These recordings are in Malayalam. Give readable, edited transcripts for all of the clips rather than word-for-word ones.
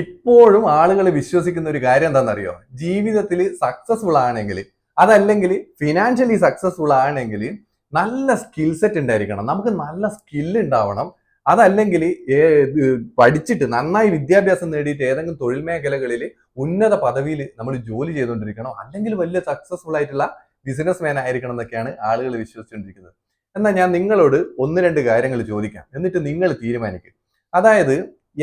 ഇപ്പോഴും ആളുകൾ വിശ്വസിക്കുന്ന ഒരു കാര്യം എന്താണെന്നറിയോ? ജീവിതത്തിൽ സക്സസ്ഫുൾ ആണെങ്കിൽ, അതല്ലെങ്കിൽ ഫിനാൻഷ്യലി സക്സസ്ഫുൾ ആണെങ്കിൽ നല്ല സ്കിൽ സെറ്റ് ഉണ്ടായിരിക്കണം. നമുക്ക് നല്ല സ്കിൽ ഉണ്ടാവണം. അതല്ലെങ്കിൽ പഠിച്ചിട്ട് നന്നായി വിദ്യാഭ്യാസം നേടിയിട്ട് ഏതെങ്കിലും തൊഴിൽ മേഖലകളിൽ ഉന്നത പദവിയിൽ നമ്മൾ ജോലി ചെയ്തുകൊണ്ടിരിക്കണം. അല്ലെങ്കിൽ വലിയ സക്സസ്ഫുൾ ആയിട്ടുള്ള ബിസിനസ് മാൻ ആയിരിക്കണം എന്നൊക്കെയാണ് ആളുകൾ വിശ്വസിച്ചുകൊണ്ടിരിക്കുന്നത്. എന്നാൽ ഞാൻ നിങ്ങളോട് ഒന്ന് രണ്ട് കാര്യങ്ങൾ ചോദിക്കാം, എന്നിട്ട് നിങ്ങൾ തീരുമാനിക്കും. അതായത്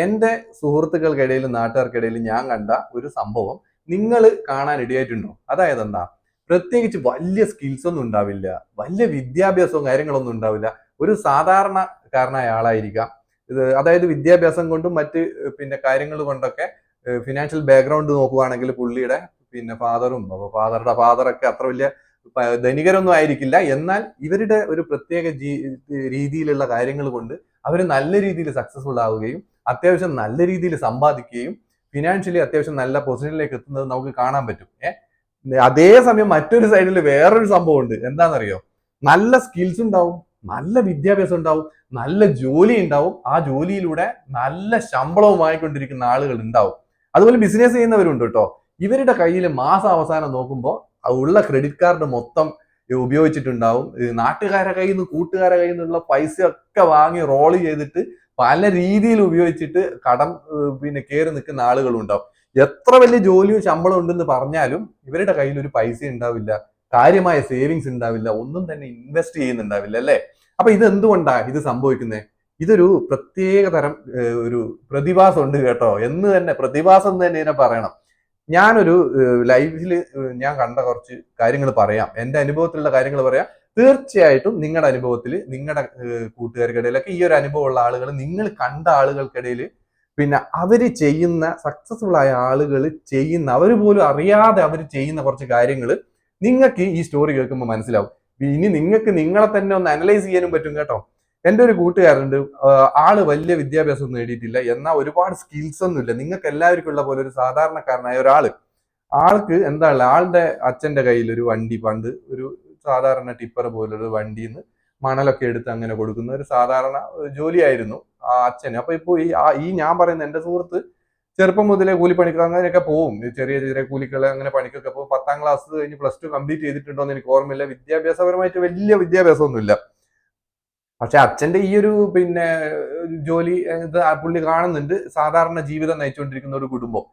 എന്റെ സുഹൃത്തുക്കൾക്കിടയിൽ നാട്ടുകാർക്കിടയിൽ ഞാൻ കണ്ട ഒരു സംഭവം നിങ്ങൾ കാണാൻ ഇടയായിട്ടുണ്ടോ? അതായത് എന്താ, പ്രത്യേകിച്ച് വലിയ സ്കിൽസ് ഒന്നും ഉണ്ടാവില്ല, വലിയ വിദ്യാഭ്യാസവും കാര്യങ്ങളൊന്നും ഉണ്ടാവില്ല, ഒരു സാധാരണക്കാരനായ ആളായിരിക്കാം. അതായത് വിദ്യാഭ്യാസം കൊണ്ടും മറ്റ് കാര്യങ്ങൾ കൊണ്ടൊക്കെ ഫിനാൻഷ്യൽ ബാക്ക്ഗ്രൗണ്ട് നോക്കുവാണെങ്കിൽ പുള്ളിയുടെ ഫാദറും ഫാദറുടെ ഫാദറൊക്കെ അത്ര വലിയ ധനികരൊന്നും ആയിരിക്കില്ല. എന്നാൽ ഇവരുടെ ഒരു പ്രത്യേക രീതിയിലുള്ള കാര്യങ്ങൾ കൊണ്ട് അവർ നല്ല രീതിയിൽ സക്സസ്ഫുൾ ആവുകയും അത്യാവശ്യം നല്ല രീതിയിൽ സമ്പാദിക്കുകയും ഫിനാൻഷ്യലി അത്യാവശ്യം നല്ല പൊസിഷനിലേക്ക് എത്തുന്നത് നമുക്ക് കാണാൻ പറ്റും. അതേസമയം മറ്റൊരു സൈഡിൽ വേറൊരു സംഭവം ഉണ്ട്. എന്താണെന്നറിയോ? നല്ല സ്കിൽസ് ഉണ്ടാവും, നല്ല വിദ്യാഭ്യാസം ഉണ്ടാവും, നല്ല ജോലി ഉണ്ടാവും, ആ ജോലിയിലൂടെ നല്ല ശമ്പളവും വാങ്ങിക്കൊണ്ടിരിക്കുന്ന ആളുകൾ ഉണ്ടാവും. അതുപോലെ ബിസിനസ് ചെയ്യുന്നവരുണ്ട് കേട്ടോ. ഇവരുടെ കയ്യിൽ മാസം അവസാനം നോക്കുമ്പോൾ ഉള്ള ക്രെഡിറ്റ് കാർഡ് മൊത്തം ഉപയോഗിച്ചിട്ടുണ്ടാവും. നാട്ടുകാരെ കയ്യിൽ നിന്ന് കൂട്ടുകാരെ കയ്യിൽ നിന്നുള്ള പൈസ ഒക്കെ വാങ്ങി റോള് ചെയ്തിട്ട് പല രീതിയിൽ ഉപയോഗിച്ചിട്ട് കടം കയറി നിൽക്കുന്ന ആളുകളും ഉണ്ടാവും. എത്ര വലിയ ജോലിയും ശമ്പളം ഉണ്ടെന്ന് പറഞ്ഞാലും ഇവരുടെ കയ്യിൽ ഒരു പൈസ ഉണ്ടാവില്ല, കാര്യമായ സേവിങ്സ് ഉണ്ടാവില്ല, ഒന്നും തന്നെ ഇൻവെസ്റ്റ് ചെയ്യുന്നുണ്ടാവില്ല, അല്ലെ? അപ്പൊ ഇത് എന്തുകൊണ്ടാ ഇത് സംഭവിക്കുന്നത്? ഇതൊരു പ്രത്യേക തരം ഒരു പ്രതിഭാസം ഉണ്ട് കേട്ടോ, എന്ന് തന്നെ പ്രതിഭാസം എന്ന് തന്നെ ഇതിനെ പറയണം. ഞാനൊരു ലൈഫിൽ ഞാൻ കണ്ട കുറച്ച് കാര്യങ്ങൾ പറയാം, എന്റെ അനുഭവത്തിലുള്ള കാര്യങ്ങൾ പറയാം. തീർച്ചയായിട്ടും നിങ്ങളുടെ അനുഭവത്തിൽ, നിങ്ങളുടെ കൂട്ടുകാർക്കിടയിലൊക്കെ ഈ ഒരു അനുഭവമുള്ള ആളുകൾ, നിങ്ങൾ കണ്ട ആളുകൾക്കിടയിൽ അവര് ചെയ്യുന്ന സക്സസ്ഫുൾ ആയ ആളുകൾ ചെയ്യുന്ന, അവർ പോലും അറിയാതെ അവർ ചെയ്യുന്ന കുറച്ച് കാര്യങ്ങൾ നിങ്ങൾക്ക് ഈ സ്റ്റോറി കേൾക്കുമ്പോൾ മനസ്സിലാവും. ഇനി നിങ്ങൾക്ക് നിങ്ങളെ തന്നെ ഒന്ന് അനലൈസ് ചെയ്യാനും പറ്റും കേട്ടോ. എൻ്റെ ഒരു കൂട്ടുകാരുണ്ട്, ആള് വലിയ വിദ്യാഭ്യാസം നേടിയിട്ടില്ല, എന്നാൽ ഒരുപാട് സ്കിൽസ് ഒന്നും ഇല്ല. നിങ്ങൾക്ക് എല്ലാവർക്കും ഉള്ള പോലെ ഒരു സാധാരണക്കാരനായ ഒരാള്, ആൾക്ക് എന്താ ഉള്ളത്, ആളുടെ അച്ഛന്റെ കയ്യിൽ ഒരു വണ്ടി, പണ്ട് ഒരു സാധാരണ ടിപ്പർ പോലൊരു വണ്ടിയിൽ നിന്ന് മണലൊക്കെ എടുത്ത് അങ്ങനെ കൊടുക്കുന്ന ഒരു സാധാരണ ജോലിയായിരുന്നു ആ അച്ഛന്. അപ്പൊ ഇപ്പൊ ഈ ഞാൻ പറയുന്ന എന്റെ സുഹൃത്ത് ചെറുപ്പം മുതലേ കൂലിപ്പണിക്ക് അങ്ങനെയൊക്കെ പോവും, ചെറിയ ചെറിയ കൂലികളെ അങ്ങനെ പണിക്കൊക്കെ പോകും. 10ാം ക്ലാസ് കഴിഞ്ഞ് +2 കംപ്ലീറ്റ് ചെയ്തിട്ടുണ്ടോ എന്ന് എനിക്ക് ഓർമ്മയില്ല. വിദ്യാഭ്യാസപരമായിട്ട് വലിയ വിദ്യാഭ്യാസമൊന്നുമില്ല. പക്ഷെ അച്ഛന്റെ ഈ ഒരു ജോലി ഇത് പുള്ളി കാണുന്നുണ്ട്, സാധാരണ ജീവിതം നയിച്ചുകൊണ്ടിരിക്കുന്ന ഒരു കുടുംബം.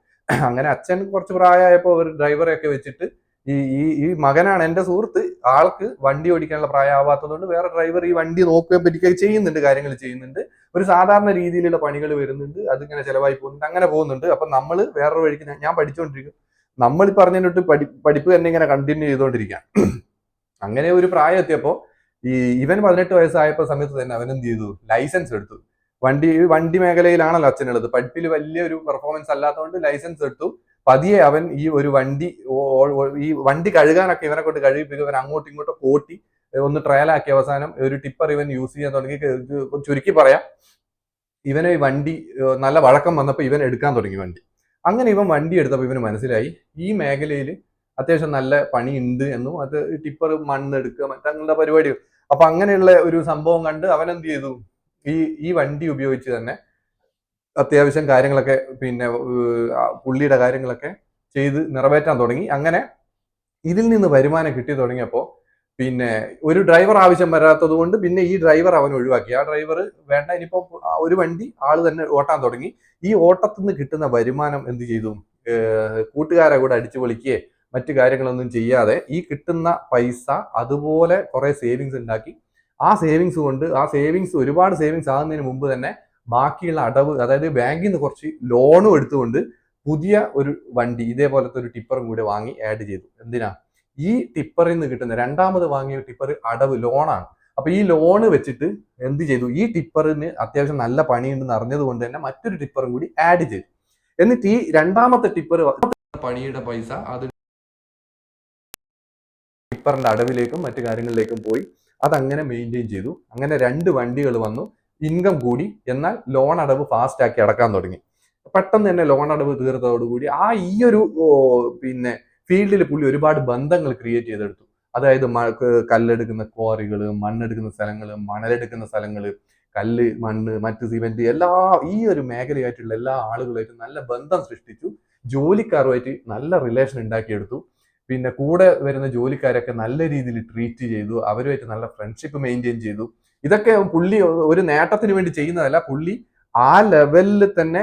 അങ്ങനെ അച്ഛൻ കുറച്ച് പ്രായമായപ്പോ ഒരു ഡ്രൈവറെയൊക്കെ വെച്ചിട്ട് ഈ ഈ ഈ മകനാണ് എന്റെ സുഹൃത്ത്, ആൾക്ക് വണ്ടി ഓടിക്കാനുള്ള പ്രായമാവാത്തതുകൊണ്ട് വേറെ ഡ്രൈവർ ഈ വണ്ടി നോക്കുകയും പറ്റിയൊക്കെ ചെയ്യുന്നുണ്ട്, കാര്യങ്ങൾ ചെയ്യുന്നുണ്ട്, ഒരു സാധാരണ രീതിയിലുള്ള പണികൾ വരുന്നുണ്ട്, അതിങ്ങനെ ചെലവായി പോകുന്നുണ്ട്, അങ്ങനെ പോകുന്നുണ്ട്. അപ്പൊ നമ്മൾ വേറൊരു വഴിക്ക് ഞാൻ പഠിച്ചുകൊണ്ടിരിക്കും, നമ്മൾ പറഞ്ഞിട്ട് പഠിപ്പ് തന്നെ ഇങ്ങനെ കണ്ടിന്യൂ ചെയ്തുകൊണ്ടിരിക്കുക. അങ്ങനെ ഒരു പ്രായം എത്തിയപ്പോ ഇവൻ 18 വയസ്സായപ്പോ സമയത്ത് തന്നെ അവൻ എന്ത് ചെയ്തു, ലൈസൻസ് എടുത്തു. വണ്ടി മേഖലയിലാണല്ലോ അച്ഛനുള്ളത്, പഠിപ്പിൽ വലിയൊരു പെർഫോമൻസ് അല്ലാത്തതുകൊണ്ട് ലൈസൻസ് എടുത്തു. പതിയെ അവൻ ഈ ഒരു വണ്ടി കഴുകാനൊക്കെ ഇവനെ കൊണ്ട് കഴിയിപ്പിക്കും. ഇവൻ അങ്ങോട്ടും ഇങ്ങോട്ടും ഓട്ടി ഒന്ന് ട്രയലാക്കി അവസാനം ഒരു ടിപ്പർ ഇവൻ യൂസ് ചെയ്യാൻ തുടങ്ങി. ചുരുക്കി പറയാം, ഇവനെ ഈ വണ്ടി നല്ല വഴക്കം വന്നപ്പോൾ ഇവൻ എടുക്കാൻ തുടങ്ങി വണ്ടി. അങ്ങനെ ഇവൻ വണ്ടി എടുത്തപ്പോൾ ഇവന് മനസ്സിലായി ഈ മേഖലയിൽ അത്യാവശ്യം നല്ല പണി ഉണ്ട് എന്നും, അത് ടിപ്പർ മണ്ണെടുക്കുക മറ്റങ്ങനത്തെ പരിപാടി. അപ്പൊ അങ്ങനെയുള്ള ഒരു സംഭവം കണ്ട് അവൻ എന്ത് ചെയ്തു, ഈ വണ്ടി ഉപയോഗിച്ച് തന്നെ അത്യാവശ്യം കാര്യങ്ങളൊക്കെ പുള്ളിയുടെ കാര്യങ്ങളൊക്കെ ചെയ്ത് നിറവേറ്റാൻ തുടങ്ങി. അങ്ങനെ ഇതിൽ നിന്ന് വരുമാനം കിട്ടി തുടങ്ങിയപ്പോൾ ഒരു ഡ്രൈവർ ആവശ്യം വരാത്തത് കൊണ്ട് ഈ ഡ്രൈവർ അവൻ ഒഴിവാക്കി. ആ ഡ്രൈവർ വേണ്ട, ഇനിയിപ്പോ ഒരു വണ്ടി ആള് തന്നെ ഓട്ടാൻ തുടങ്ങി. ഈ ഓട്ടത്തിൽ നിന്ന് കിട്ടുന്ന വരുമാനം എന്ത് ചെയ്തു, കൂട്ടുകാരെ കൂടെ അടിച്ചു പൊളിക്കുകയെ മറ്റു കാര്യങ്ങളൊന്നും ചെയ്യാതെ ഈ കിട്ടുന്ന പൈസ അതുപോലെ കുറെ സേവിങ്സ് ഉണ്ടാക്കി. ആ സേവിങ്സ് ഒരുപാട് സേവിങ്സ് ആകുന്നതിന് മുമ്പ് തന്നെ ബാക്കിയുള്ള അടവ്, അതായത് ബാങ്കിൽ നിന്ന് കുറച്ച് ലോണും എടുത്തുകൊണ്ട് പുതിയ ഒരു വണ്ടി, ഇതേപോലത്തെ ഒരു ടിപ്പറും കൂടി വാങ്ങി ആഡ് ചെയ്തു. എന്തിനാ, ഈ ടിപ്പറിൽ നിന്ന് കിട്ടുന്ന രണ്ടാമത് വാങ്ങിയ ടിപ്പർ അടവ് ലോണാണ്. അപ്പൊ ഈ ലോണ് വെച്ചിട്ട് എന്ത് ചെയ്തു, ഈ ടിപ്പറിന് അത്യാവശ്യം നല്ല പണിയുണ്ടെന്ന് അറിഞ്ഞത് കൊണ്ട് തന്നെ മറ്റൊരു ടിപ്പറും കൂടി ആഡ് ചെയ്തു. എന്നിട്ട് ഈ രണ്ടാമത്തെ ടിപ്പർ പണിയുടെ പൈസ അത് ടിപ്പറിന്റെ അടവിലേക്കും മറ്റു കാര്യങ്ങളിലേക്കും പോയി. അതങ്ങനെ മെയിൻറ്റെയിൻ ചെയ്തു. അങ്ങനെ 2 വണ്ടികൾ വന്നു, ഇൻകം കൂടി, എന്നാൽ ലോൺ അടവ് ഫാസ്റ്റ് ആക്കി അടക്കാൻ തുടങ്ങി. പെട്ടെന്ന് തന്നെ ലോൺ അടവ് തീർത്തതോടുകൂടി ഈ ഒരു ഫീൽഡിൽ പുള്ളി ഒരുപാട് ബന്ധങ്ങൾ ക്രിയേറ്റ് ചെയ്തെടുത്തു. അതായത് കല്ലെടുക്കുന്ന ക്വാറികൾ, മണ്ണെടുക്കുന്ന സ്ഥലങ്ങൾ, മണലെടുക്കുന്ന സ്ഥലങ്ങൾ, കല്ല്, മണ്ണ്, മറ്റ് സിമെന്റ് ഈ ഒരു മേഖലയായിട്ടുള്ള എല്ലാ ആളുകളായിട്ടും നല്ല ബന്ധം സൃഷ്ടിച്ചു. ജോലിക്കാരുമായിട്ട് നല്ല റിലേഷൻ ഉണ്ടാക്കിയെടുത്തു. പിന്നെ കൂടെ വരുന്ന ജോലിക്കാരൊക്കെ നല്ല രീതിയിൽ ട്രീറ്റ് ചെയ്തു. അവരുമായിട്ട് നല്ല ഫ്രണ്ട്ഷിപ്പ് മെയിൻറ്റെയിൻ ചെയ്തു. ഇതൊക്കെ പുള്ളി ഒരു നേട്ടത്തിന് വേണ്ടി ചെയ്യുന്നതല്ല. പുള്ളി ആ ലെവലിൽ തന്നെ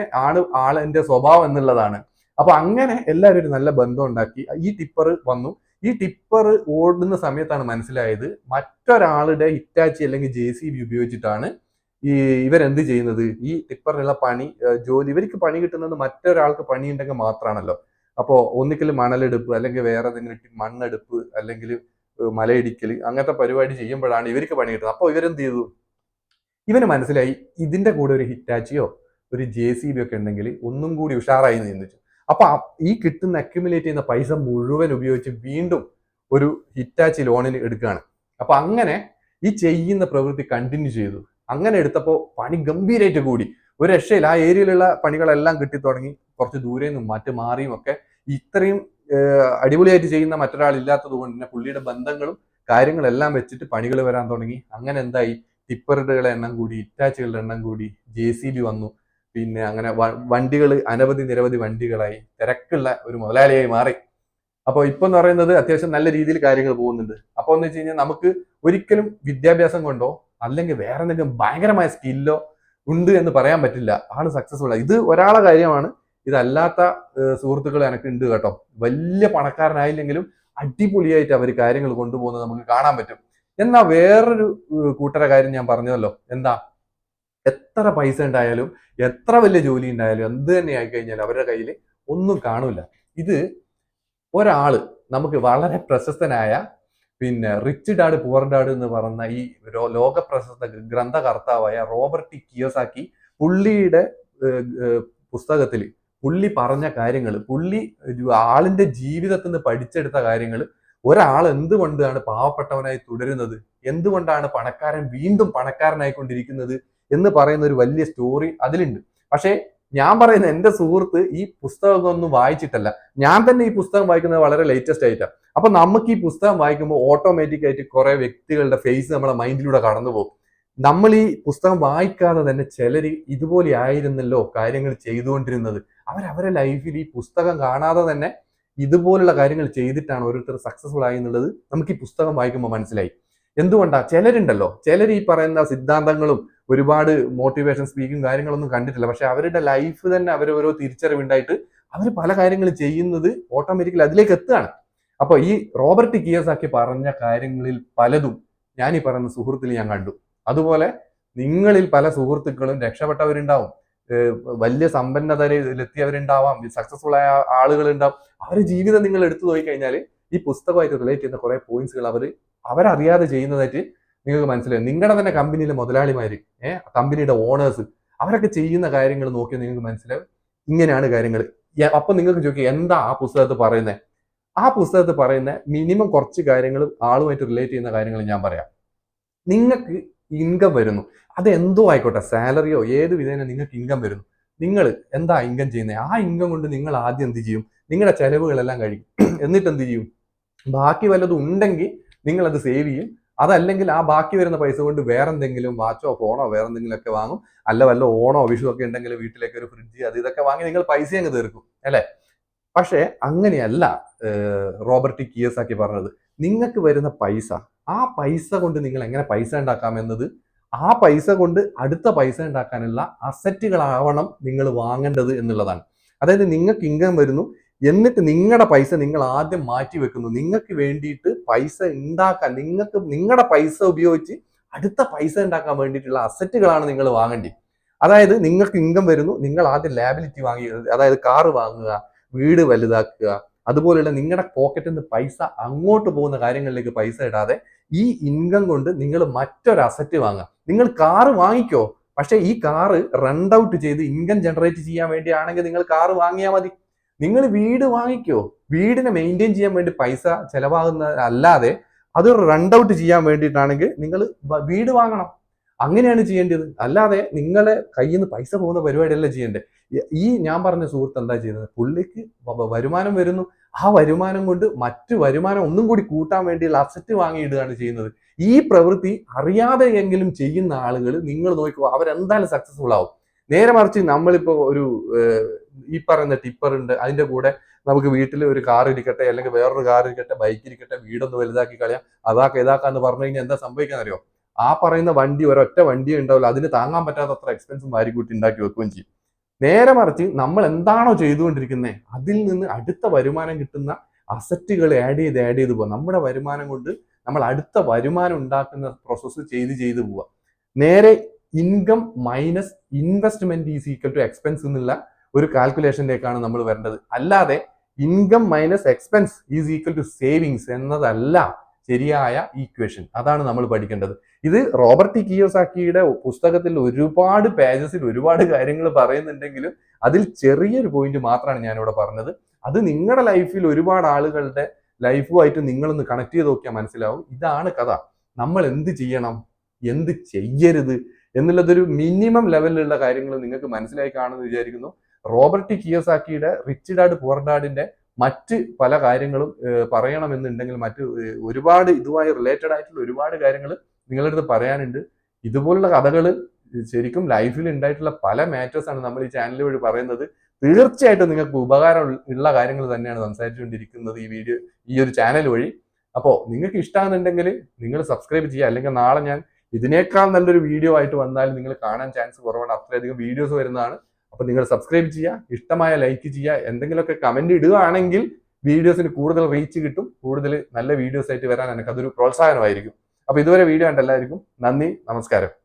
ആളിന്റെ സ്വഭാവം എന്നുള്ളതാണ്. അപ്പൊ അങ്ങനെ എല്ലാവരും ഒരു നല്ല ബന്ധം ഉണ്ടാക്കി. ഈ ടിപ്പർ വന്നു. ഈ ടിപ്പർ ഓടുന്ന സമയത്താണ് മനസ്സിലായത് മറ്റൊരാളുടെ ഹിറ്റാച്ചി അല്ലെങ്കിൽ JCB ഉപയോഗിച്ചിട്ടാണ് ഇവരെന്ത് ചെയ്യുന്നത്. ഈ ടിപ്പറിനുള്ള ജോലി ഇവർക്ക് പണി കിട്ടുന്നത് മറ്റൊരാൾക്ക് പണിയുണ്ടെങ്കിൽ മാത്രമാണല്ലോ. അപ്പോ ഒന്നിക്കൽ മണലെടുപ്പ് അല്ലെങ്കിൽ വേറെ എന്തെങ്കിലും മണ്ണെടുപ്പ് അല്ലെങ്കിൽ മലയിടിക്കൽ അങ്ങനത്തെ പരിപാടി ചെയ്യുമ്പോഴാണ് ഇവർക്ക് പണി കിട്ടുന്നത്. അപ്പോൾ ഇവരെന്ത് ചെയ്തു, ഇവന് മനസ്സിലായി ഇതിന്റെ കൂടെ ഒരു ഹിറ്റാച്ചിയോ ഒരു JCB ഒക്കെ ഉണ്ടെങ്കിൽ ഒന്നും കൂടി ഉഷാറായി എന്ന് ചിന്തിച്ചു. അപ്പൊ ഈ കിട്ടുന്ന അക്യുമുലേറ്റ് ചെയ്യുന്ന പൈസ മുഴുവൻ ഉപയോഗിച്ച് വീണ്ടും ഒരു ഹിറ്റാച്ചി ലോണിന് എടുക്കുകയാണ്. അപ്പൊ അങ്ങനെ ഈ ചെയ്യുന്ന പ്രവൃത്തി കണ്ടിന്യൂ ചെയ്തു. അങ്ങനെ എടുത്തപ്പോൾ പണി ഗംഭീരമായിട്ട് കൂടി. ഒരു രക്ഷയിൽ ആ ഏരിയയിലുള്ള പണികളെല്ലാം കിട്ടി തുടങ്ങി. കുറച്ച് ദൂരെ നിന്നും മാറിയും ഒക്കെ ഇത്രയും അടിപൊളിയായിട്ട് ചെയ്യുന്ന മറ്റൊരാൾ ഇല്ലാത്തത് കൊണ്ട് തന്നെ പുള്ളിയുടെ ബന്ധങ്ങളും കാര്യങ്ങളെല്ലാം വെച്ചിട്ട് പണികൾ വരാൻ തുടങ്ങി. അങ്ങനെ എന്തായി, ടിപ്പറുകളുടെ എണ്ണം കൂടി, ഹിറ്റാച്ചികളുടെ എണ്ണം കൂടി, JCB വന്നു. പിന്നെ അങ്ങനെ വണ്ടികൾ നിരവധി വണ്ടികളായി. തിരക്കുള്ള ഒരു മുതലാളിയായി മാറി. അപ്പോൾ ഇപ്പൊ എന്ന് പറയുന്നത് അത്യാവശ്യം നല്ല രീതിയിൽ കാര്യങ്ങൾ പോകുന്നുണ്ട്. അപ്പോൾ എന്ന് വെച്ച് കഴിഞ്ഞാൽ നമുക്ക് ഒരിക്കലും വിദ്യാഭ്യാസം കൊണ്ടോ അല്ലെങ്കിൽ വേറെ എന്തെങ്കിലും ഭയങ്കരമായ സ്കില്ലോ ഉണ്ട് എന്ന് പറയാൻ പറ്റില്ല ആള് സക്സസ്ഫുൾ ആയി. ഇത് ഒരാളെ കാര്യമാണ്. ഇതല്ലാത്ത സുഹൃത്തുക്കൾ എനിക്ക് ഉണ്ട് കേട്ടോ. വലിയ പണക്കാരനായില്ലെങ്കിലും അടിപൊളിയായിട്ട് അവർ കാര്യങ്ങൾ കൊണ്ടുപോകുന്നത് നമുക്ക് കാണാൻ പറ്റും. എന്നാൽ വേറൊരു കൂട്ടര കാര്യം ഞാൻ പറഞ്ഞല്ലോ, എന്താ, എത്ര പൈസ ഉണ്ടായാലും എത്ര വലിയ ജോലി ഉണ്ടായാലും എന്ത് തന്നെ ആയിക്കഴിഞ്ഞാലും അവരുടെ കയ്യിൽ ഒന്നും കാണൂല. ഇത് ഒരാള് നമുക്ക് വളരെ പ്രശസ്തനായ പിന്നെ റിച്ച് ഡാഡ് പുവർ ഡാഡ് എന്ന് പറഞ്ഞ ഈ ലോക പ്രശസ്ത ഗ്രന്ഥകർത്താവായ റോബർട്ട് കിയോസാക്കി പുള്ളിയുടെ പുസ്തകത്തിൽ പുള്ളി പറഞ്ഞ കാര്യങ്ങൾ, പുള്ളി ആളിന്റെ ജീവിതത്തിൽ നിന്ന് പഠിച്ചെടുത്ത കാര്യങ്ങൾ, ഒരാൾ എന്തുകൊണ്ടാണ് പാവപ്പെട്ടവനായി തുടരുന്നത്, എന്തുകൊണ്ടാണ് പണക്കാരൻ വീണ്ടും പണക്കാരനായിക്കൊണ്ടിരിക്കുന്നത് എന്ന് പറയുന്ന ഒരു വലിയ സ്റ്റോറി അതിലുണ്ട്. പക്ഷേ ഞാൻ പറയുന്ന എന്റെ സുഹൃത്ത് ഈ പുസ്തകമൊന്നും വായിച്ചിട്ടല്ല. ഞാൻ തന്നെ ഈ പുസ്തകം വായിക്കുന്നത് വളരെ ലേറ്റസ്റ്റ് ആയിട്ടാണ്. അപ്പൊ നമുക്ക് ഈ പുസ്തകം വായിക്കുമ്പോൾ ഓട്ടോമാറ്റിക് ആയിട്ട് കുറെ വ്യക്തികളുടെ ഫേസ് നമ്മളെ മൈൻഡിലൂടെ കടന്നു പോകും. നമ്മൾ ഈ പുസ്തകം വായിക്കാതെ തന്നെ ചിലര് ഇതുപോലെ ആയിരുന്നല്ലോ കാര്യങ്ങൾ ചെയ്തുകൊണ്ടിരുന്നത്. അവരെ ലൈഫിൽ ഈ പുസ്തകം കാണാതെ തന്നെ ഇതുപോലുള്ള കാര്യങ്ങൾ ചെയ്തിട്ടാണ് ഓരോരുത്തർ സക്സസ്ഫുൾ ആയി എന്നുള്ളത് നമുക്ക് ഈ പുസ്തകം വായിക്കുമ്പോൾ മനസ്സിലായി. എന്തുകൊണ്ടാ, ചിലരുണ്ടല്ലോ, ചിലർ ഈ പറയുന്ന സിദ്ധാന്തങ്ങളും ഒരുപാട് മോട്ടിവേഷൻ സ്പീക്കിംഗ് കാര്യങ്ങളൊന്നും കണ്ടിട്ടില്ല. പക്ഷെ അവരുടെ ലൈഫ് തന്നെ ഓരോ തിരിച്ചറിവുണ്ടായിട്ട് അവർ പല കാര്യങ്ങൾ ചെയ്യുന്നത് ഓട്ടോമാറ്റിക്കലി അതിലേക്ക് എത്തുകയാണ്. അപ്പൊ ഈ റോബർട്ട് കിയോസാക്കി പറഞ്ഞ കാര്യങ്ങളിൽ പലതും ഞാൻ ഈ പറയുന്ന സുഹൃത്തിൽ ഞാൻ കണ്ടു. അതുപോലെ നിങ്ങളിൽ പല സുഹൃത്തുക്കളും രക്ഷപ്പെട്ടവരുണ്ടാവും, വലിയ സമ്പന്നതയിലെത്തിയവരുണ്ടാവാം, സക്സസ്ഫുൾ ആയ ആളുകളുണ്ടാവും. അവരുടെ ജീവിതം നിങ്ങൾ എടുത്തു നോക്കിക്കഴിഞ്ഞാൽ ഈ പുസ്തകമായിട്ട് റിലേറ്റ് ചെയ്യുന്ന കുറെ പോയിന്റ്സുകൾ അവരറിയാതെ ചെയ്യുന്നതായിട്ട് നിങ്ങൾക്ക് മനസ്സിലാവും. നിങ്ങളുടെ തന്നെ കമ്പനിയിലെ മുതലാളിമാര്, കമ്പനിയുടെ ഓണേഴ്സ്, അവരൊക്കെ ചെയ്യുന്ന കാര്യങ്ങൾ നോക്കിയാൽ നിങ്ങൾക്ക് മനസ്സിലാവും ഇങ്ങനെയാണ് കാര്യങ്ങൾ. അപ്പൊ നിങ്ങൾക്ക് ചോദിക്കുക എന്താ ആ പുസ്തകത്തിൽ പറയുന്നത്. ആ പുസ്തകത്തിൽ പറയുന്ന മിനിമം കുറച്ച് കാര്യങ്ങൾ ആളുമായിട്ട് റിലേറ്റ് ചെയ്യുന്ന കാര്യങ്ങൾ ഞാൻ പറയാം. നിങ്ങൾക്ക് ഇൻകം വരുന്നു, അത് എന്തോ ആയിക്കോട്ടെ, സാലറിയോ ഏത് വിധേന നിങ്ങൾക്ക് ഇൻകം വരുന്നു. നിങ്ങൾ എന്താ ഇൻകം ചെയ്യുന്നത്, ആ ഇൻകം കൊണ്ട് നിങ്ങൾ ആദ്യം എന്ത് ചെയ്യും, നിങ്ങളുടെ ചെലവുകളെല്ലാം കഴിയും. എന്നിട്ട് എന്ത് ചെയ്യും, ബാക്കി വല്ലതും ഉണ്ടെങ്കിൽ നിങ്ങൾ അത് സേവ് ചെയ്യും. അതല്ലെങ്കിൽ ആ ബാക്കി വരുന്ന പൈസ കൊണ്ട് വേറെന്തെങ്കിലും വാച്ചോ ഫോണോ വേറെന്തെങ്കിലും ഒക്കെ വാങ്ങും. വല്ല ഓണോ വിഷു ഒക്കെ ഉണ്ടെങ്കിൽ വീട്ടിലേക്ക് ഒരു ഫ്രിഡ്ജ് ഇതൊക്കെ വാങ്ങി നിങ്ങൾ പൈസ അങ്ങ് തീർക്കും അല്ലെ. പക്ഷെ അങ്ങനെയല്ല റോബർട്ട് കിയോസാക്കി പറഞ്ഞത്. നിങ്ങൾക്ക് വരുന്ന പൈസ, ആ പൈസ കൊണ്ട് നിങ്ങൾ എങ്ങനെ പൈസ ഉണ്ടാക്കാം എന്നത്, ആ പൈസ കൊണ്ട് അടുത്ത പൈസ ഉണ്ടാക്കാനുള്ള അസറ്റുകളാവണം നിങ്ങൾ വാങ്ങേണ്ടത് എന്നുള്ളതാണ്. അതായത് നിങ്ങൾക്ക് ഇൻകം വരുന്നു, എന്നിട്ട് നിങ്ങളുടെ പൈസ നിങ്ങൾ ആദ്യം മാറ്റി വെക്കുന്നു. നിങ്ങൾക്ക് വേണ്ടിയിട്ട് പൈസ ഉണ്ടാക്കാൻ, നിങ്ങളുടെ പൈസ ഉപയോഗിച്ച് അടുത്ത പൈസ ഉണ്ടാക്കാൻ വേണ്ടിയിട്ടുള്ള അസറ്റുകളാണ് നിങ്ങൾ വാങ്ങേണ്ടത്. അതായത് നിങ്ങൾക്ക് ഇൻകം വരുന്നു, നിങ്ങൾ ആദ്യം ലാബിലിറ്റി വാങ്ങി, അതായത് കാറ് വാങ്ങുക, വീട് വലുതാക്കുക, അതുപോലെയുള്ള നിങ്ങളുടെ പോക്കറ്റിൽ നിന്ന് പൈസ അങ്ങോട്ട് പോകുന്ന കാര്യങ്ങളിലേക്ക് പൈസ ഇടാതെ ഈ ഇൻകം കൊണ്ട് നിങ്ങൾ മറ്റൊരു അസറ്റ് വാങ്ങുക. നിങ്ങൾ കാറ് വാങ്ങിക്കോ, പക്ഷെ ഈ കാറ് റണ്ട് ഔട്ട് ചെയ്ത് ഇൻകം ജനറേറ്റ് ചെയ്യാൻ വേണ്ടിയാണെങ്കിൽ നിങ്ങൾ കാറ് വാങ്ങിയാൽ മതി. നിങ്ങൾ വീട് വാങ്ങിക്കോ, വീടിനെ മെയിൻറ്റെയിൻ ചെയ്യാൻ വേണ്ടി പൈസ ചെലവാകുന്ന അല്ലാതെ അത് റണ്ട് ഔട്ട് ചെയ്യാൻ വേണ്ടിയിട്ടാണെങ്കിൽ നിങ്ങൾ വീട് വാങ്ങണം. അങ്ങനെയാണ് ചെയ്യേണ്ടത്. അല്ലാതെ നിങ്ങളെ കയ്യിൽ നിന്ന് പൈസ പോകുന്ന പരിപാടിയല്ല ചെയ്യേണ്ടത്. ഈ ഞാൻ പറഞ്ഞ സുഹൃത്ത് എന്താ ചെയ്യുന്നത്? പുള്ളിക്ക് വരുമാനം വരുന്നു. ആ വരുമാനം കൊണ്ട് മറ്റു വരുമാനം ഒന്നും കൂടി കൂട്ടാൻ വേണ്ടിയുള്ള അസറ്റ് വാങ്ങിയിടുകയാണ് ചെയ്യുന്നത്. ഈ പ്രവൃത്തി അറിയാതെയെങ്കിലും ചെയ്യുന്ന ആളുകൾ നിങ്ങൾ നോക്കുക, അവരെന്തായാലും സക്സസ്ഫുൾ ആവും. നേരെ മറിച്ച് നമ്മളിപ്പോ ഒരു ഈ പറയുന്ന ടിപ്പർ ഉണ്ട്, അതിന്റെ കൂടെ നമുക്ക് വീട്ടിൽ ഒരു കാർ ഇരിക്കട്ടെ, അല്ലെങ്കിൽ വേറൊരു കാർ ഇരിക്കട്ടെ, ബൈക്ക് ഇരിക്കട്ടെ, വീടൊന്ന് വലുതാക്കി കളയാം, ഇതാക്കാന്ന് പറഞ്ഞു കഴിഞ്ഞാൽ എന്താ സംഭവിക്കാന്ന് അറിയോ? ആ പറയുന്ന വണ്ടി ഒരൊറ്റ വണ്ടിയേ ഉണ്ടാവില്ല, അതിന് താങ്ങാൻ പറ്റാത്തത്ര എക്സ്പെൻസും വാരിക്കൂട്ടി ഉണ്ടാക്കി വെക്കുകയും ചെയ്യും. നേരെ മറിച്ച് നമ്മൾ എന്താണോ ചെയ്തുകൊണ്ടിരിക്കുന്നത് അതിൽ നിന്ന് അടുത്ത വരുമാനം കിട്ടുന്ന അസറ്റുകൾ ആഡ് ചെയ്ത് പോവാം. നമ്മുടെ വരുമാനം കൊണ്ട് നമ്മൾ അടുത്ത വരുമാനം ഉണ്ടാക്കുന്ന പ്രോസസ്സ് ചെയ്ത് പോവുക. നേരെ income minus investment is equal to expense എന്നുള്ള ഒരു കാൽക്കുലേഷനിലേക്കാണ് നമ്മൾ വരേണ്ടത്. അല്ലാതെ income minus expense is equal to savings എന്നതല്ല ശരിയായ ഈക്വേഷൻ. അതാണ് നമ്മൾ പഠിക്കേണ്ടത്. ഇത് റോബർട്ട് കിയോസാക്കിയുടെ പുസ്തകത്തിൽ ഒരുപാട് പേജസിൽ ഒരുപാട് കാര്യങ്ങൾ പറയുന്നുണ്ടെങ്കിലും അതിൽ ചെറിയൊരു പോയിന്റ് മാത്രമാണ് ഞാനിവിടെ പറഞ്ഞത്. അത് നിങ്ങളുടെ ലൈഫിൽ ഒരുപാട് ആളുകളുടെ ലൈഫുമായിട്ട് നിങ്ങളൊന്ന് കണക്ട് ചെയ്ത് നോക്കിയാൽ മനസ്സിലാവും. ഇതാണ് കഥ. നമ്മൾ എന്ത് ചെയ്യണം, എന്ത് ചെയ്യരുത് എന്നുള്ളതൊരു മിനിമം ലെവലിലുള്ള കാര്യങ്ങൾ നിങ്ങൾക്ക് മനസ്സിലായി കാണുമെന്ന് വിചാരിക്കുന്നു. റോബർട്ട് കിയോസാക്കിയുടെ റിച്ച് ഡാഡ് പുവർ ഡാഡിന്റെ മറ്റ് പല കാര്യങ്ങളും പറയണമെന്നുണ്ടെങ്കിൽ മറ്റ് ഒരുപാട് ഇതുമായി റിലേറ്റഡ് ആയിട്ടുള്ള ഒരുപാട് കാര്യങ്ങൾ നിങ്ങളുടെ അടുത്ത് പറയാനുണ്ട്. ഇതുപോലുള്ള കഥകൾ ശരിക്കും ലൈഫിൽ ഉണ്ടായിട്ടുള്ള പല മാറ്റേഴ്സ് ആണ് നമ്മൾ ഈ ചാനൽ വഴി പറയുന്നത്. തീർച്ചയായിട്ടും നിങ്ങൾക്ക് ഉപകാരം ഉള്ള കാര്യങ്ങൾ തന്നെയാണ് സംസാരിച്ചുകൊണ്ടിരിക്കുന്നത് ഈ ഒരു ചാനൽ വഴി. അപ്പോൾ നിങ്ങൾക്ക് ഇഷ്ടമാണെന്നുണ്ടെങ്കിൽ നിങ്ങൾ സബ്സ്ക്രൈബ് ചെയ്യുക, അല്ലെങ്കിൽ നാളെ ഞാൻ ഇതിനേക്കാൾ നല്ലൊരു വീഡിയോ ആയിട്ട് വന്നാൽ നിങ്ങൾ കാണാൻ ചാൻസ് കുറവാണ്. അത്രയധികം വീഡിയോസ് വരുന്നതാണ്. അപ്പൊ നിങ്ങൾ സബ്സ്ക്രൈബ് ചെയ്യുക, ഇഷ്ടമായ ലൈക്ക് ചെയ്യുക, എന്തെങ്കിലുമൊക്കെ കമന്റ് ഇടുകയാണെങ്കിൽ വീഡിയോസിന് കൂടുതൽ റീച്ച് കിട്ടും. കൂടുതൽ നല്ല വീഡിയോസ് ആയിട്ട് വരാൻ എനിക്കതൊരു പ്രോത്സാഹനമായിരിക്കും. അപ്പൊ ഇതുവരെ വീഡിയോ കണ്ട എല്ലാവർക്കും നന്ദി, നമസ്കാരം.